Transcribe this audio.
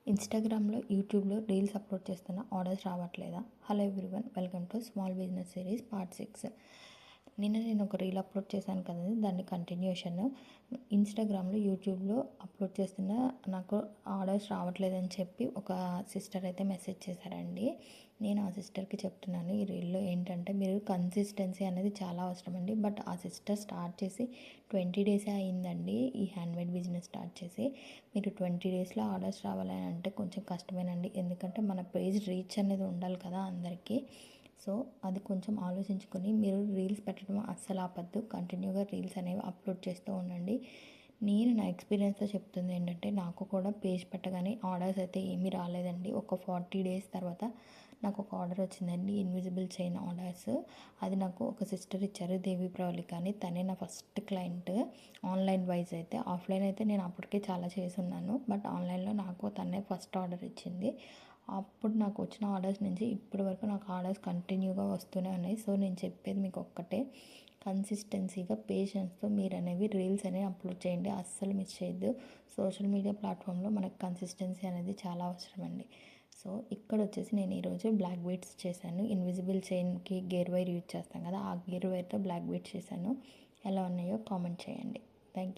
ఇన్‌స్టాగ్రామ్‌లో, యూట్యూబ్‌లో reels upload చేస్తున్న ఆర్డర్స్ రావట్లేదా? Hello everyone, welcome to small business series part 6. నేను ఒక రీల్ అప్‌లోడ్ చేశాను కదండీ, దాని కంటిన్యూషన్. ఇన్‌స్టాగ్రామ్‌లో, యూట్యూబ్‌లో అప్‌లోడ్ చేస్తున్న నాకు ఆర్డర్స్ రావట్లేదని చెప్పి ఒక సిస్టర్ అయితే మెసేజ్ చేశారండి. నేను ఆ సిస్టర్కి చెప్తున్నాను, ఈ రీల్‌లో ఏంటంటే మీరు కన్సిస్టెన్సీ అనేది చాలా అవసరం అండి. బట్ ఆ సిస్టర్ స్టార్ట్ చేసి 20 డేసే అయిందండి ఈ హ్యాండ్మేడ్ బిజినెస్ స్టార్ట్ చేసి. మీరు 20 డేస్లో ఆర్డర్స్ రావాలని అంటే కొంచెం కష్టమేనండి. ఎందుకంటే మన పేజ్ రీచ్ అనేది ఉండాలి కదా అందరికీ. సో అది కొంచెం ఆలోచించుకొని మీరు రీల్స్ పెట్టడం అస్సలు ఆపద్దు. కంటిన్యూగా రీల్స్ అనేవి అప్లోడ్ చేస్తూ ఉండండి. నేను నా ఎక్స్పీరియన్స్తో చెప్తుంది ఏంటంటే, నాకు కూడా పేజ్ పెట్టగానే ఆర్డర్స్ అయితే ఏమీ రాలేదండి. ఒక 40 డేస్ తర్వాత నాకు ఒక ఆర్డర్ వచ్చిందండి, ఇన్విజిబుల్ చైన్ ఆర్డర్స్. అది నాకు ఒక సిస్టర్ ఇచ్చారు, దేవి ప్రవళిక అని. తనే నా ఫస్ట్ క్లయింట్ ఆన్లైన్ వైజ్ అయితే. ఆఫ్లైన్ అయితే నేను అప్పటికే చాలా చేసి ఉన్నాను, బట్ ఆన్లైన్లో నాకు తనే ఫస్ట్ ఆర్డర్ ఇచ్చింది. అప్పుడు నాకు వచ్చిన ఆర్డర్స్ నుంచి ఇప్పటి వరకు నాకు ఆర్డర్స్ కంటిన్యూగా వస్తూనే ఉన్నాయి. సో నేను చెప్పేది మీకు ఒక్కటే, కన్సిస్టెన్సీగా పేషెన్స్తో మీరు అనేవి రీల్స్ అనేవి అప్లోడ్ చేయండి, అస్సలు మిస్ చేయొద్దు. సోషల్ మీడియా ప్లాట్ఫామ్లో మనకు కన్సిస్టెన్సీ అనేది చాలా అవసరం అండి. సో ఇక్కడ వచ్చేసి నేను ఈరోజు బ్లాక్ బీడ్స్ చేశాను. ఇన్విజిబుల్ చైన్కి గేర్ వైర్ యూజ్ చేస్తాం కదా, ఆ గేర్ వైర్తో బ్లాక్ బీడ్స్ చేశాను. ఎలా ఉన్నాయో కామెంట్ చేయండి. Thank you.